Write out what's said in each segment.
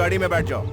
गाड़ी में बैठ जाओ।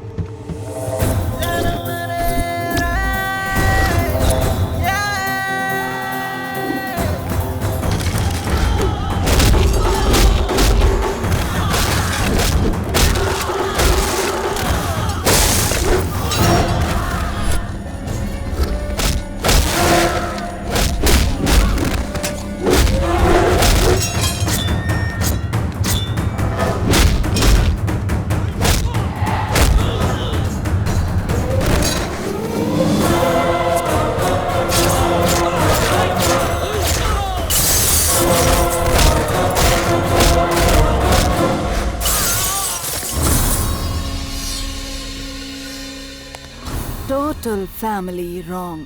Total family wrong.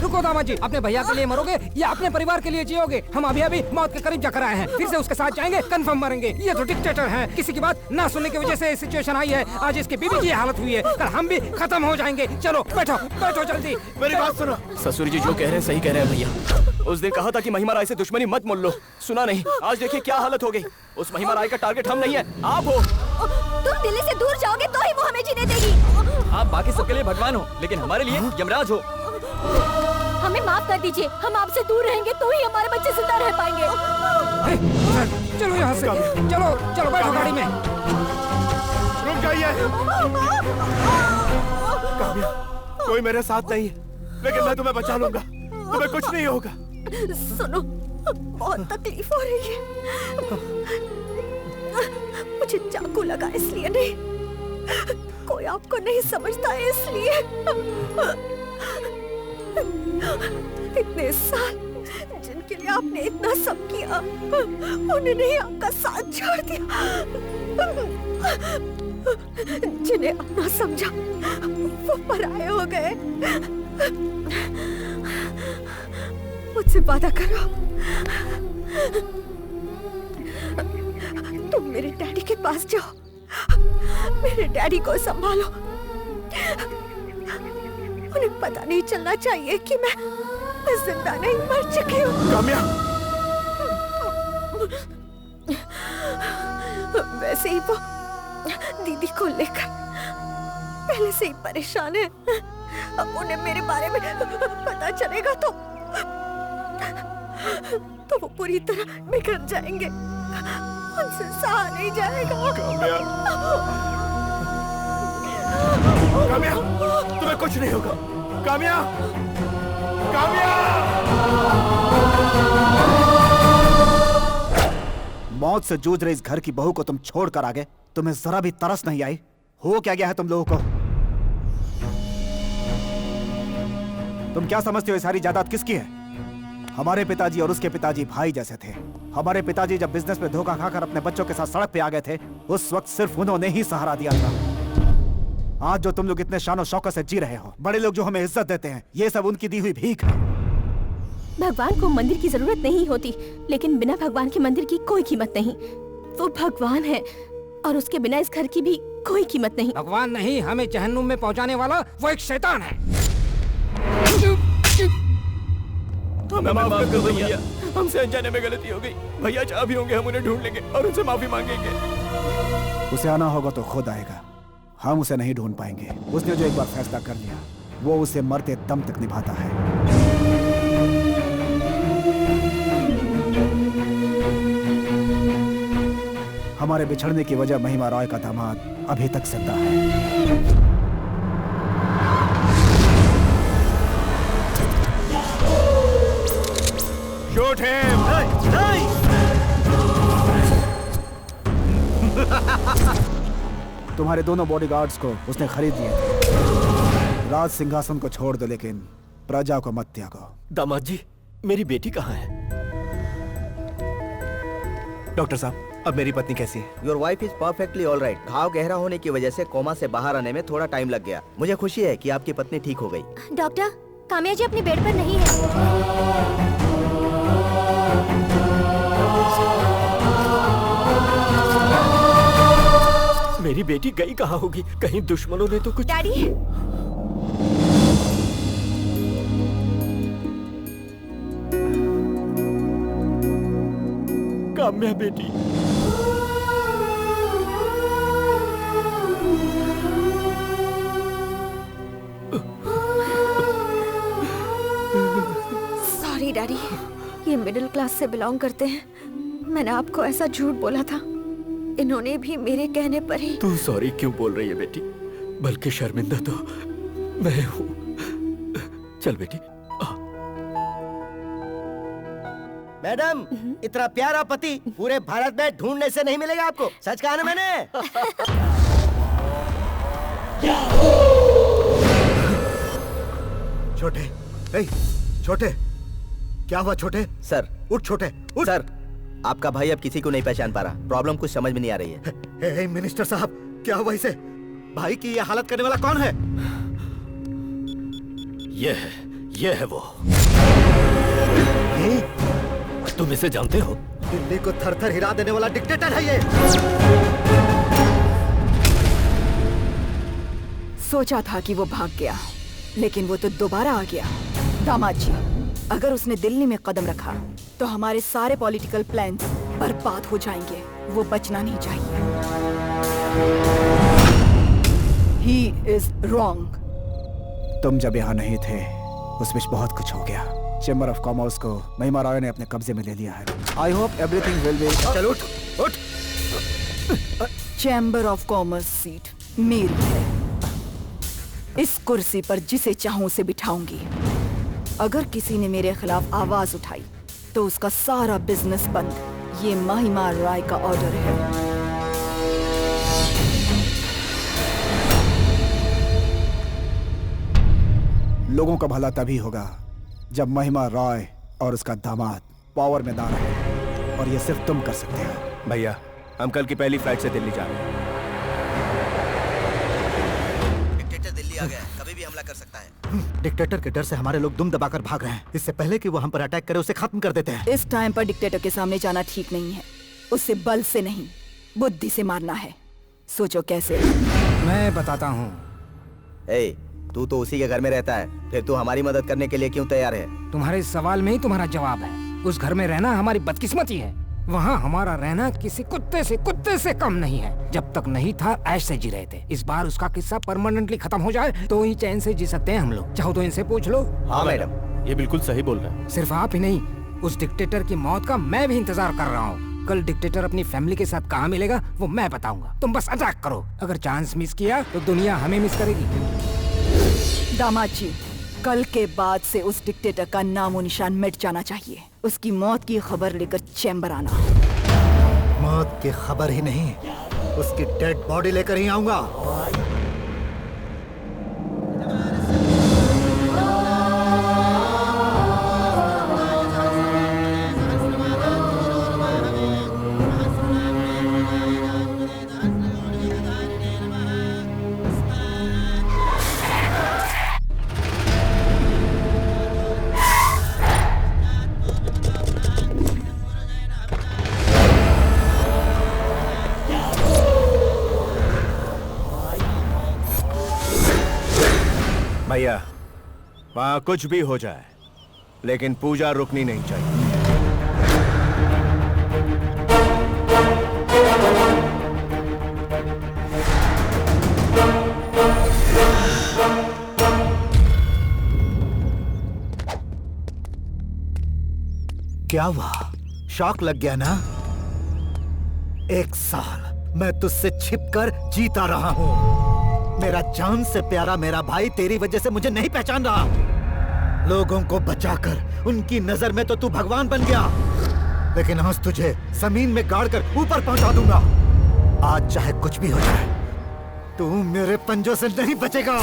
रुको दामाद जी, अपने भैया के लिए मरोगे या अपने परिवार के लिए जियोगे? हम अभी अभी मौत के करीब जाकर आए हैं, फिर से उसके साथ जाएंगे, कंफर्म मरेंगे। ये तो डिक्टेटर हैं, किसी की बात ना सुनने की वजह से सिचुएशन आई है। आज इसकी बीवी की हालत हुई है, कल हम भी खत्म हो जाएंगे। चलो बैठो बैठो जल्दी। मेरी बात सुनो। ससुर जी जो कह रहे हैं सही कह रहे हैं भैया। उस दिन कहा था कि महिमा राय से दुश्मनी मत मोल लो, सुना नहीं। आज देखिए क्या हालत हो गई। उस महिमा राय का टारगेट हम नहीं है, आप हो। तुम दिल्ली से दूर जाओगे तो ही वो हमें जीने देगी। आप बाकी सबके लिए भगवान हो, लेकिन हमारे लिए यमराज हो। हमें माफ कर दीजिए, हम आपसे दूर रहेंगे तो ही हमारे बच्चे जिंदा रह पाएंगे। चलो यहाँ से, चलो चलो बैठो गाड़ी में। रुक जाइए। काव्या, कोई मेरे साथ नहीं है, लेकिन मैं तुम्हें बचा लूंगा, तुम्हें कुछ नहीं होगा। सुनो, बहुत तकलीफ हो रही है। मुझे चाकू लगा इसलिए नहीं, कोई आपको नहीं समझता है इसलिए। इतने साल जिनके लिए आपने इतना सब किया, उन्हें नहीं आपका साथ छोड़ दिया। जिन्हें अपना समझा वो पराये हो गए। मुझसे वादा करो, तुम मेरे डैडी के पास जाओ, मेरे डैडी को संभालो। उन्हें पता नहीं चलना चाहिए कि मैं जिंदा नहीं, मर चुकी हूँ। काम्या, वैसे ही वो दीदी को लेकर पहले से ही परेशान है। उन्हें मेरे बारे में पता चलेगा तो वो पूरी तरह बिखर जाएंगे, उनसे सहा नहीं जाएगा। काम्या, काम्या, तुम्हें कुछ नहीं होगा। काम्या, काम्या। मौत से जूझ रहे इस घर की बहू को तुम छोड़कर आ गए, तुम्हें जरा भी तरस नहीं आई? हो क्या गया है तुम लोगों को? तुम क्या समझते हो ये सारी जायदाद किसकी है? हमारे पिताजी और उसके पिताजी भाई जैसे थे। हमारे पिताजी जब बिजनेस में धोखा खाकर अपने बच्चों के साथ सड़क पे आ गए थे, उस वक्त सिर्फ उन्होंने ही सहारा दिया था। आज जो तुम लोग इतने शान और शौकत से जी रहे हो, बड़े लोग जो हमें इज्जत देते हैं, ये सब उनकी दी हुई भीख है। भगवान को मंदिर की जरूरत नहीं होती, लेकिन बिना भगवान के मंदिर की कोई कीमत नहीं। वो भगवान है और उसके बिना इस घर की भी कोई कीमत नहीं। भगवान नहीं, हमें जहन्नुम में पहुंचाने वाला वो एक शैतान है। हमें माफ कर दो भैया, हमसे अनजाने में गलती हो गई। भैया जहाँ भी होंगे हम उन्हें ढूंढ लेंगे और उनसे माफी मांगेंगे। उसे आना होगा तो खुद आएगा, हम उसे नहीं ढूंढ पाएंगे। उसने जो एक बार फैसला कर लिया वो उसे मरते दम तक निभाता है। हमारे बिछड़ने की वजह महिमा रॉय का दामाद अभी तक जिंदा है। Shoot him. तुम्हारे दोनों बॉडीगार्ड्स को उसने खरीद लिए थे। राज सिंहासन को छोड़ दो लेकिन प्रजा को मत त्यागो। दामाद जी, मेरी बेटी कहाँ है? डॉक्टर साहब, अब मेरी पत्नी कैसी है? Your wife is perfectly all right. घाव गहरा होने की वजह से कोमा से बाहर आने में थोड़ा टाइम लग गया। मुझे खुशी है कि आपकी पत्नी ठीक हो गई। डॉक्टर, काम्या जी अपने बेड पर नहीं है। मेरी बेटी गई कहाँ होगी? कहीं दुश्मनों ने तो कुछ। डैडी, काम्या बेटी। सॉरी डैडी, ये मिडिल क्लास से बिलोंग करते हैं। मैंने आपको ऐसा झूठ बोला था। इन्होंने भी मेरे कहने पर ही। तू सॉरी क्यों बोल रही है बेटी? बल्कि शर्मिंदा तो मैं हूँ। चल बेटी। मैडम, इतना प्यारा पति पूरे भारत में ढूंढने से नहीं मिलेगा आपको। सच कहा ना मैंने। छोटे, छोटे, क्या हुआ छोटे? सर, उठ छोटे, उठ। सर, आपका भाई अब किसी को नहीं पहचान पा रहा। प्रॉब्लम कुछ समझ में नहीं आ रही है। मिनिस्टर साहब, क्या हुआ इसे? भाई की ये हालत करने वाला कौन है? ये है वो। तुम इसे जानते हो? दिल्ली को थर-थर हिला देने वाला डिक्टेटर है ये। सोचा था कि वो भाग गया, लेकिन वो तो दोबारा आ गया। दामाद जी, अगर उसने दिल्ली में कदम रखा तो हमारे सारे पॉलिटिकल प्लान्स बर्बाद हो जाएंगे। वो बचना नहीं चाहिए। He is wrong. तुम जब यहाँ नहीं थे उस बीच बहुत कुछ हो गया। चेंबर ऑफ कॉमर्स को महिमा रॉय ने अपने कब्जे में ले लिया है। I hope everything will be. चल उठ। चैम्बर ऑफ कॉमर्स सीट मेरी है। इस कुर्सी पर जिसे चाहूं उसे बिठाऊंगी। अगर किसी ने मेरे खिलाफ आवाज उठाई तो उसका सारा बिजनेस बंद। ये महिमा राय का ऑर्डर है। लोगों का भला तभी होगा जब महिमा रॉय और उसका दामाद पावर में ना रहे, और ये सिर्फ तुम कर सकते हो। भैया, हम कल की पहली फ्लाइट से दिल्ली जा रहे हैं। डिक्टेटर दिल्ली आ गया, कभी भी हमला कर सकता है। डिक्टेटर के डर से हमारे लोग दुम दबाकर भाग रहे हैं। इससे पहले कि वो हम पर अटैक करे उसे खत्म कर देते हैं। इस टाइम पर डिक्टेटर के सामने जाना ठीक नहीं है। उसे बल से नहीं, बुद्धि से मारना है। सोचो कैसे। मैं बताता हूँ। तू तो उसी के घर में रहता है, फिर तू हमारी मदद करने के लिए क्यों तैयार है? तुम्हारे सवाल में ही तुम्हारा जवाब है। उस घर में रहना हमारी बदकिस्मती है। वहाँ हमारा रहना किसी कुत्ते से कम नहीं है। जब तक नहीं था ऐश से जी रहे थे। इस बार उसका किस्सा परमानेंटली खत्म हो जाए तो ही चैन से जी सकते हैं हम लोग। चाहो तो इनसे पूछ लो। हाँ मैडम, ये बिल्कुल सही बोल रहा है। सिर्फ आप ही नहीं, उस डिक्टेटर की मौत का मैं भी इंतजार कर रहा हूँ। कल डिक्टेटर अपनी फैमिली के साथ कहाँ मिलेगा वो मैं बताऊंगा। तुम बस अटैक करो। अगर चांस मिस किया तो दुनिया हमें मिस करेगी। दामाद जी, कल के बाद से उस डिक्टेटर का नामो निशान मिट जाना चाहिए। उसकी मौत की खबर लेकर चैम्बर आना। मौत की खबर ही नहीं, उसकी डेड बॉडी लेकर ही आऊंगा। भैया, वहाँ कुछ भी हो जाए लेकिन पूजा रुकनी नहीं चाहिए। क्या हुआ? शॉक लग गया ना? 1 साल मैं तुझसे छिपकर जीता रहा हूँ। मेरा जान से प्यारा मेरा भाई तेरी वजह से मुझे नहीं पहचान रहा। लोगों को बचाकर उनकी नजर में तो तू भगवान बन गया, लेकिन आज तुझे जमीन में गाड़कर ऊपर पहुंचा दूंगा। आज चाहे कुछ भी हो जाए, तू मेरे पंजों से नहीं बचेगा।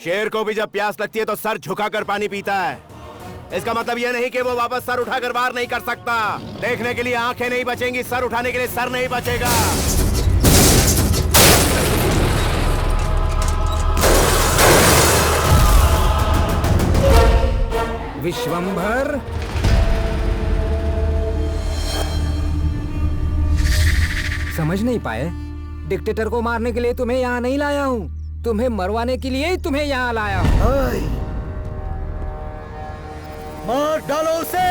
शेर को भी जब प्यास लगती है तो सर झुकाकर पानी पीता है। इसका मतलब यह नहीं कि वो वापस सर उठाकर वार नहीं कर सकता। देखने के लिए आंखें नहीं बचेंगी, सर उठाने के लिए सर नहीं बचेगा। विश्वंभर, समझ नहीं पाए? डिक्टेटर को मारने के लिए तुम्हें यहाँ नहीं लाया हूँ, तुम्हें मरवाने के लिए ही तुम्हें यहाँ लाया हूँ। मार डालो उसे।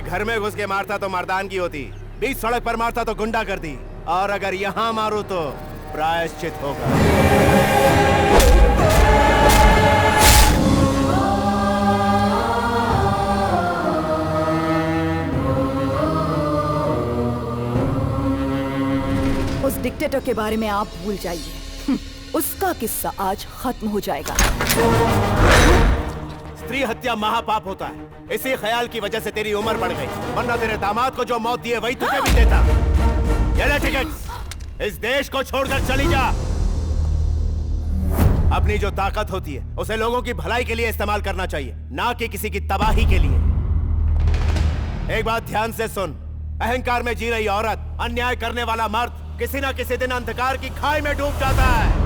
घर में घुस के मारता तो मर्दानगी होती, बीच सड़क पर मारता तो गुंडा कर दी, और अगर यहाँ मारूं तो प्रायश्चित होगा। उस डिक्टेटर के बारे में आप भूल जाइए। उसका किस्सा आज खत्म हो जाएगा। स्त्री हत्या महापाप होता है, इसी ख्याल की वजह से तेरी उम्र बढ़ गई, वरना तेरे दामाद को जो मौत दी है वही तुझे भी देता। ये ले टिकट, इस देश को छोड़कर चली जा। अपनी जो ताकत होती है उसे लोगों की भलाई के लिए इस्तेमाल करना चाहिए, ना कि किसी की तबाही के लिए। एक बात ध्यान से सुन, अहंकार में जी रही औरत, अन्याय करने वाला मर्द किसी ना किसी दिन अंधकार की खाई में डूब जाता है।